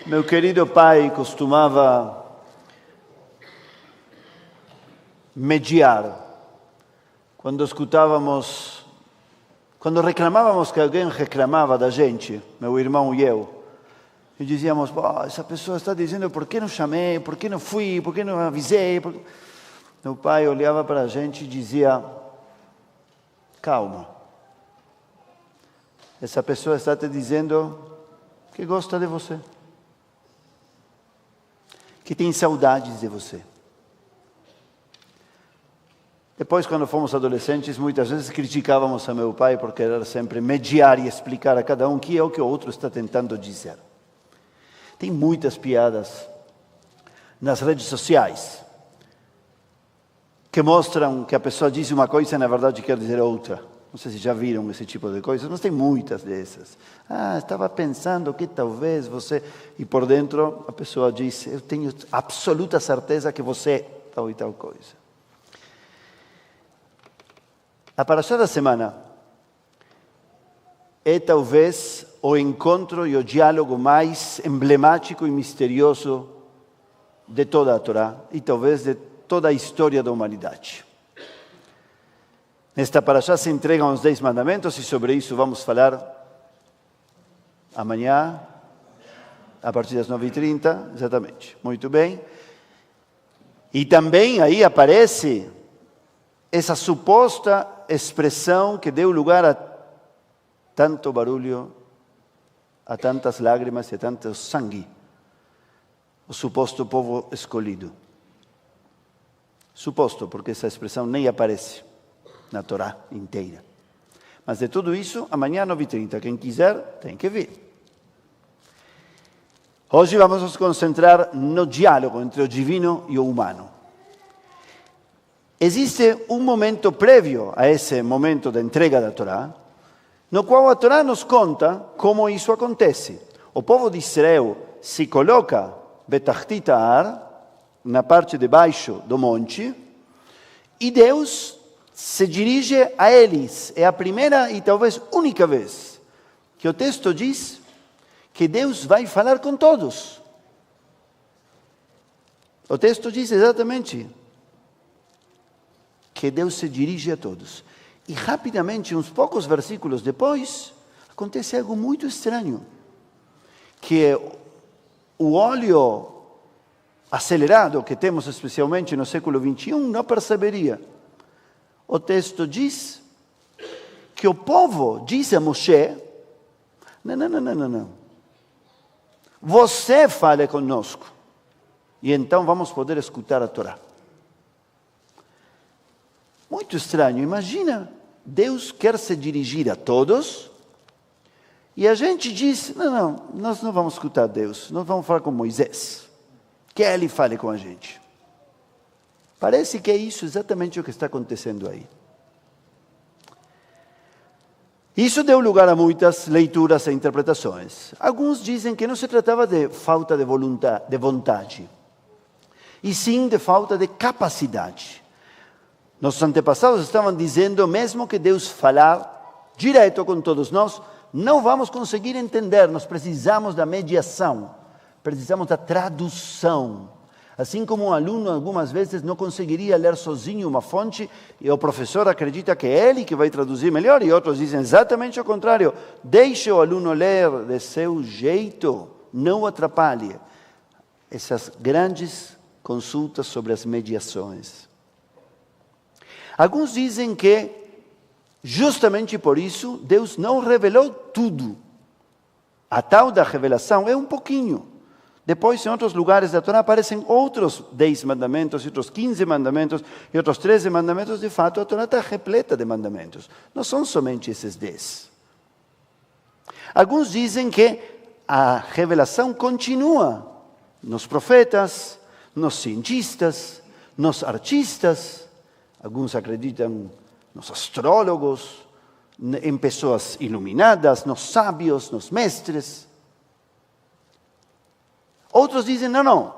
Meu querido pai costumava mediar quando reclamávamos que alguém reclamava da gente, meu irmão e eu. E dizíamos, essa pessoa está dizendo por que não chamei, por que não fui, por que não avisei. Meu pai olhava para a gente e dizia, calma. Essa pessoa está te dizendo que gosta de você, que tem saudades de você. Depois, quando fomos adolescentes, muitas vezes criticávamos a meu pai por querer sempre mediar e explicar a cada um que é o que o outro está tentando dizer. Tem muitas piadas nas redes sociais que mostram que a pessoa diz uma coisa e na verdade quer dizer outra. Não sei se já viram esse tipo de coisas, mas tem muitas dessas. Estava pensando que talvez você... E por dentro a pessoa diz, eu tenho absoluta certeza que você é tal e tal coisa. A parashá da semana é talvez o encontro e o diálogo mais emblemático e misterioso de toda a Torá e talvez de toda a história da humanidade. Nesta parashá se entregam os 10 mandamentos e sobre isso vamos falar amanhã, a partir das 9h30, exatamente. Muito bem. E também aí aparece essa suposta expressão que deu lugar a tanto barulho, a tantas lágrimas e a tanto sangue. O suposto povo escolhido. Suposto, porque essa expressão nem aparece na Torá inteira. Mas de tudo isso, amanhã 9h30. Quem quiser, tem que vir. Hoje vamos nos concentrar no diálogo entre o divino e o humano. Existe um momento prévio a esse momento da entrega da Torá, no qual a Torá nos conta como isso acontece. O povo de Israel se coloca betachtit ha'ar, na parte de baixo do monte, e Deus se dirige a eles. É a primeira e talvez única vez que o texto diz que Deus vai falar com todos. O texto diz exatamente que Deus se dirige a todos. E rapidamente, uns poucos versículos depois, acontece algo muito estranho. Que o olho acelerado que temos especialmente no século XXI não perceberia. O texto diz que o povo diz a Moshe, não. Você fale conosco. E então vamos poder escutar a Torá. Muito estranho. Imagina, Deus quer se dirigir a todos e a gente diz, não, nós não vamos escutar Deus, nós vamos falar com Moisés. Que ele fale com a gente. Parece que é isso exatamente o que está acontecendo aí. Isso deu lugar a muitas leituras e interpretações. Alguns dizem que não se tratava de falta de vontade, e sim de falta de capacidade. Nossos antepassados estavam dizendo, mesmo que Deus falar direto com todos nós, não vamos conseguir entender, nós precisamos da mediação, precisamos da tradução. Assim como um aluno algumas vezes não conseguiria ler sozinho uma fonte e o professor acredita que é ele que vai traduzir melhor e outros dizem exatamente o contrário. Deixe o aluno ler de seu jeito, não o atrapalhe. Essas grandes consultas sobre as mediações. Alguns dizem que justamente por isso Deus não revelou tudo. A tal da revelação é um pouquinho. Depois, em outros lugares da Torá, aparecem outros 10 mandamentos, outros 15 mandamentos, e outros 13 mandamentos. De fato, a Torá está repleta de mandamentos. Não são somente esses 10. Alguns dizem que a revelação continua nos profetas, nos cientistas, nos artistas. Alguns acreditam nos astrólogos, em pessoas iluminadas, nos sábios, nos mestres. Outros dizem, não.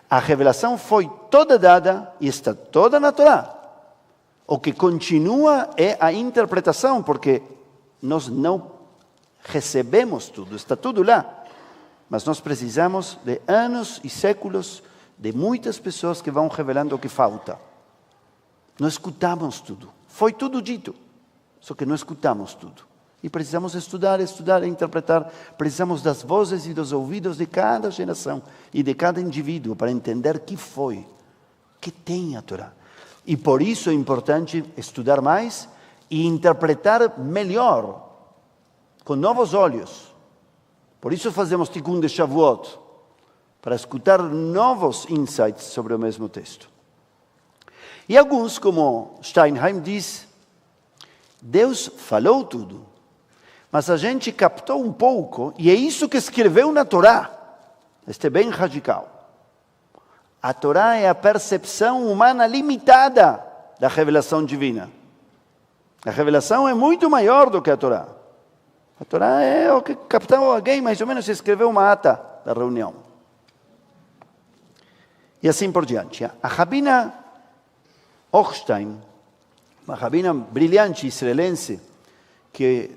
A revelação foi toda dada e está toda na Torá. O que continua é a interpretação, porque nós não recebemos tudo, está tudo lá. mas nós precisamos de anos e séculos de muitas pessoas que vão revelando o que falta. Não escutamos tudo. Foi tudo dito, só que não escutamos tudo. E precisamos estudar e interpretar. Precisamos das vozes e dos ouvidos de cada geração e de cada indivíduo para entender o que foi, o que tem a Torá. E por isso é importante estudar mais e interpretar melhor, com novos olhos. Por isso fazemos Tikkun de Shavuot, para escutar novos insights sobre o mesmo texto. E alguns, como Steinheim diz, Deus falou tudo, mas a gente captou um pouco, e é isso que escreveu na Torá. Este é bem radical. A Torá é a percepção humana limitada da revelação divina. A revelação é muito maior do que a Torá. A Torá é o que captou alguém, mais ou menos escreveu uma ata da reunião. E assim por diante. A Rabina Hochstein, uma rabina brilhante israelense, que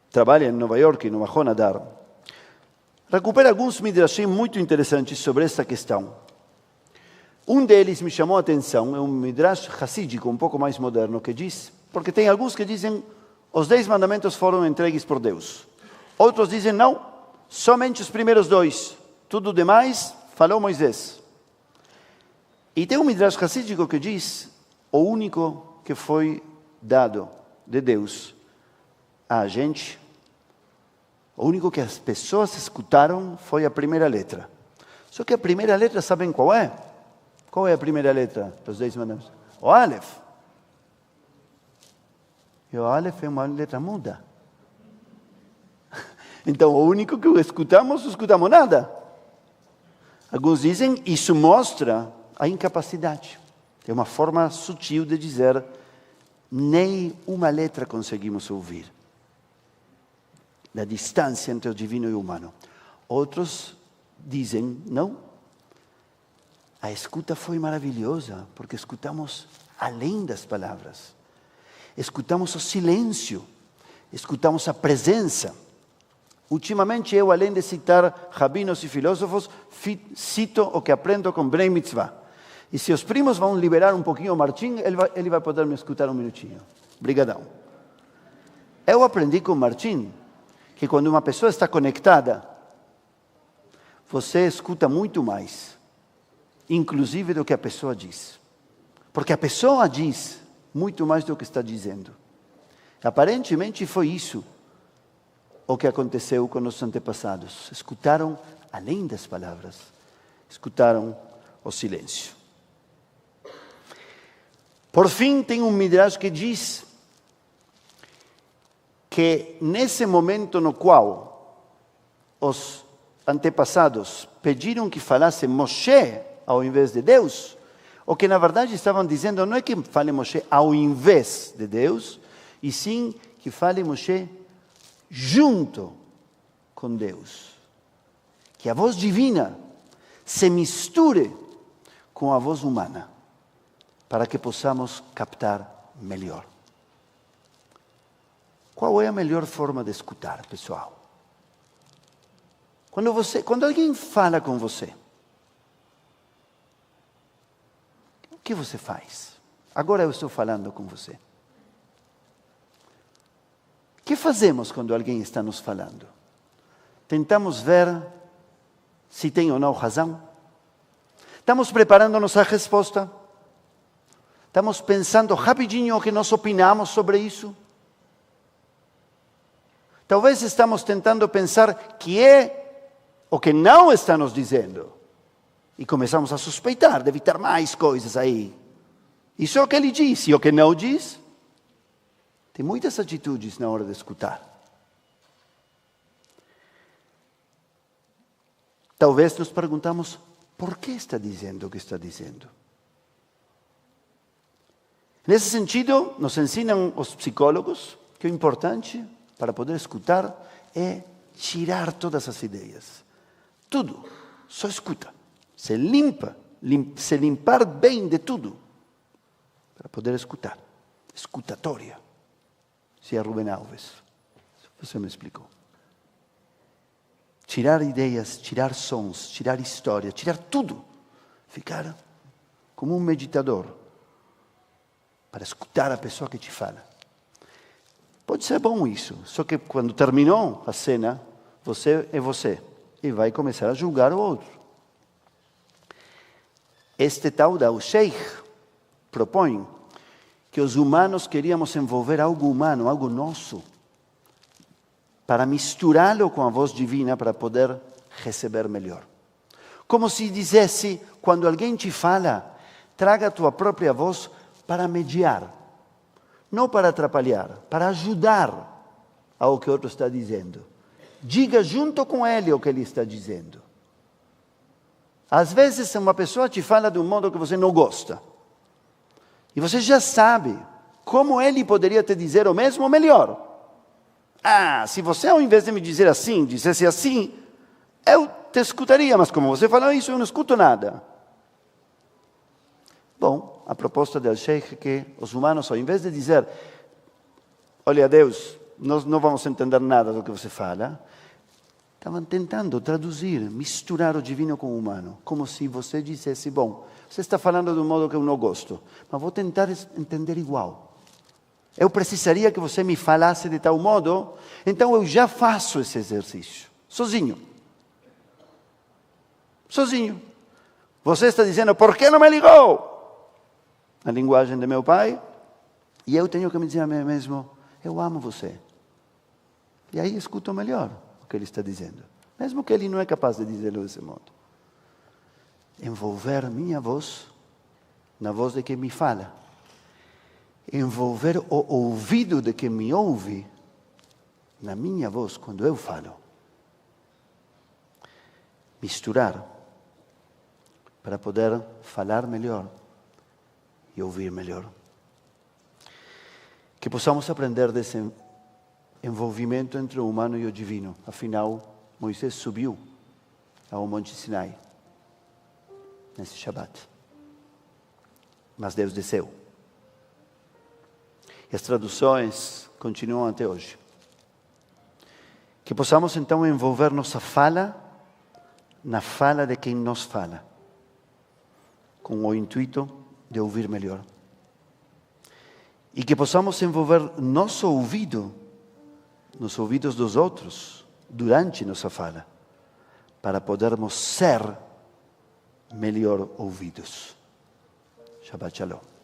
trabalha em Nova York, no Mahon Adar, recupera alguns midrashim muito interessantes sobre esta questão. Um deles me chamou a atenção, é um midrash hassídico, um pouco mais moderno, que diz, porque tem alguns que dizem, os 10 mandamentos foram entregues por Deus. Outros dizem, não, somente os primeiros 2, tudo demais falou Moisés. E tem um midrash hassídico que diz, o único que foi dado de Deus a gente, o único que as pessoas escutaram foi a primeira letra. Só que a primeira letra, sabem qual é? Qual é a primeira letra dos 10 mandamentos? O Aleph. E o Aleph é uma letra muda. Então, o único que escutamos nada. Alguns dizem, isso mostra a incapacidade. É uma forma sutil de dizer, nem uma letra conseguimos ouvir. Da distância entre o divino e o humano. Outros dizem, não. A escuta foi maravilhosa, porque escutamos além das palavras. Escutamos o silêncio. Escutamos a presença. Ultimamente, eu, além de citar rabinos e filósofos, cito o que aprendo com Bnei Mitzvah. E se os primos vão liberar um pouquinho o Martim, ele vai poder me escutar um minutinho. Obrigadão. Eu aprendi com o Martim que quando uma pessoa está conectada, você escuta muito mais, inclusive do que a pessoa diz. Porque a pessoa diz muito mais do que está dizendo. Aparentemente foi isso o que aconteceu com os antepassados. Escutaram além das palavras, escutaram o silêncio. Por fim, tem um midrash que diz que nesse momento no qual os antepassados pediram que falasse Moshe ao invés de Deus, o que na verdade estavam dizendo não é que fale Moshe ao invés de Deus, e sim que fale Moshe junto com Deus. Que a voz divina se misture com a voz humana, para que possamos captar melhor. Qual é a melhor forma de escutar, pessoal? Quando alguém fala com você, o que você faz? Agora eu estou falando com você. O que fazemos quando alguém está nos falando? Tentamos ver se tem ou não razão? Estamos preparando nossa resposta? Estamos pensando rapidinho o que nós opinamos sobre isso? Talvez estamos tentando pensar que é o que não está nos dizendo. E começamos a suspeitar, deve ter mais coisas aí. Isso é o que ele diz, e o que não diz? Tem muitas atitudes na hora de escutar. Talvez nos perguntamos, por que está dizendo o que está dizendo? Nesse sentido, nos ensinam os psicólogos que o importante para poder escutar é tirar todas as ideias. Tudo, só escuta. Se limpar bem de tudo para poder escutar. Escutatória. Se é Rubem Alves. Você me explicou. tirar ideias, tirar sons, tirar história, tirar tudo. Ficar como um meditador para escutar a pessoa que te fala. Pode ser bom isso, só que quando terminou a cena, você é você e vai começar a julgar o outro. Este tal Dao Sheikh propõe que os humanos queríamos envolver algo humano, algo nosso, para misturá-lo com a voz divina para poder receber melhor. Como se dissesse, quando alguém te fala, traga a tua própria voz para mediar. Não para atrapalhar, para ajudar ao que o outro está dizendo. Diga junto com ele o que ele está dizendo. Às vezes uma pessoa te fala de um modo que você não gosta. E você já sabe como ele poderia te dizer o mesmo ou melhor. Se você ao invés de me dizer assim, dissesse assim, eu te escutaria, mas como você falou isso, eu não escuto nada. Bom, a proposta do Sheikh é que os humanos, ao invés de dizer, olha Deus, nós não vamos entender nada do que você fala, estavam tentando traduzir, misturar o divino com o humano, como se você dissesse, bom, você está falando de um modo que eu não gosto, mas vou tentar entender igual. Eu precisaria que você me falasse de tal modo, então eu já faço esse exercício, sozinho. Sozinho. Você está dizendo, por que não me ligou? A linguagem de meu pai, e eu tenho que me dizer a mim mesmo, eu amo você. E aí escuto melhor o que ele está dizendo, mesmo que ele não é capaz de dizê-lo desse modo. Envolver minha voz na voz de quem me fala. Envolver o ouvido de quem me ouve na minha voz quando eu falo. Misturar para poder falar melhor e ouvir melhor. Que possamos aprender desse envolvimento entre o humano e o divino. Afinal, Moisés subiu ao Monte Sinai nesse Shabat. Mas Deus desceu. E as traduções continuam até hoje. Que possamos então envolver nossa fala na fala de quem nos fala, com o intuito de ouvir melhor. E que possamos envolver nosso ouvido nos ouvidos dos outros durante nossa fala, para podermos ser melhor ouvidos. Shabbat Shalom.